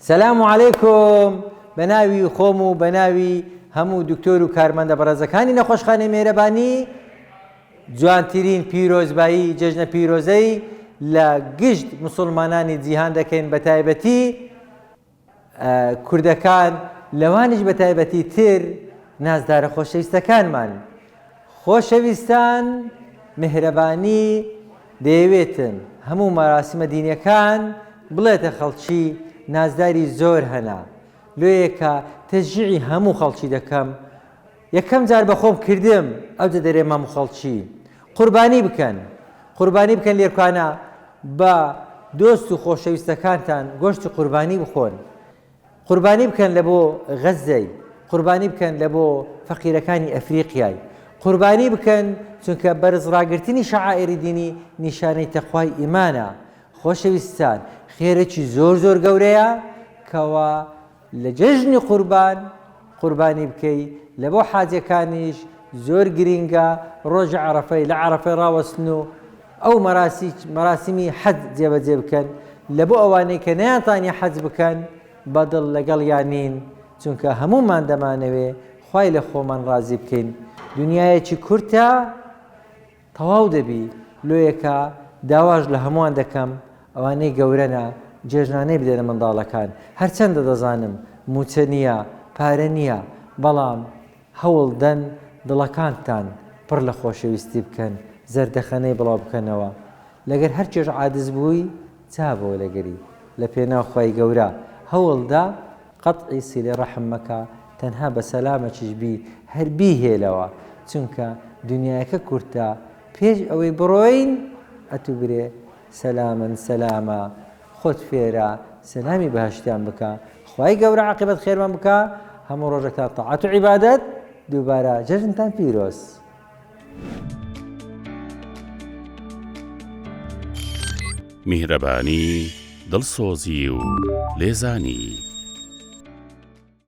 سلام علیکم بەناوی خۆم و بەناوی هەموو دکتۆر و کارمەندە بەڕێزەکانی نەخۆشخانەی میهرەبانی جوانترین پیرۆزبایی جەژنە پیرۆزەی لە گشت موسڵمانانی جیهان دەکەین بە تایبەتی کوردەکان لەوانیش بە تایبەتی تر نازدارە خۆشەویستەکانمان. خۆشەویستان میهرەبانی دەیەوێتن هەموو مەراسیمە دینیەکان بڵێتە خەڵکی نازداری زۆر هەنا لۆیەکە تەشجیعی هەموو خەڵکی دەکەم. یەکەم جار بە خۆم کردم ئەو دەدەرێ مەم خەڵکی قوربانی بکەن لێرکانە بە دۆست و خۆشەویستەکانتان گۆشتی قوربانی بخۆن، قوربانی بکەن لە بۆ غەزەی، قوربانی بکەن لە بۆ فەقیرەکانی ئەفریقیای، قوربانی بکەن چونکە بەرزڕاگرتنی شەعائیری دینی نیشانەی تەقوای ئیمانە. خۆشەویستان خێرەکی زۆر زۆر گەورەیە کەوا لە جەژنی قوربانی بکەی لە بۆ حاجەکانیش زۆر گرینگە. ڕۆژی عەرەفەی لە عەرەفەی ڕاوەستن و ئەو مەراسیمی حەج جێبەجێ بکەن لە بۆ ئەوانەی کە نەیانتانی حەج بکەن بەدڵ لەگەڵیان نین چونکە هەموومان دەمانەوێ خوای لە خۆمان ڕازی بکەین. دنیایەکی کورتە تەواو دەبی لۆیەکە داواش لە هەمووان دەکەم ئەوانەی گەورەنە جێژنانەی بدەنە منداڵەکان. هەرچەندە دەزانم موچە نییە پارە نییە بەڵام هەوڵدەن دڵەکانتان پڕ لە خۆشەویستی بکەن زەردەخەنەی بڵاو بکەنەوە. لەگەر هەر چێژ عادز بووی چابەوە لەگەری لە پێناو خوای گەورە هەوڵدا قەتعی سیلەی ڕەحم مەکە تەنها بە سەلامەکیش بی هەر بیهێلەوە چونکە دنیاەکە کورتە پێش ئەوەی بڕۆین ئەتو برێ سەلامن سەلامە خۆت فێرە سەلامی بەهەشتیان بکە خوای گەورە عاقبەت خێرمان بکە هەموو ڕۆژێکتان تەعات و عیبادەت دووبارە جەژنتان پیرۆز. میهرەبانی دڵسۆزی و لێزانی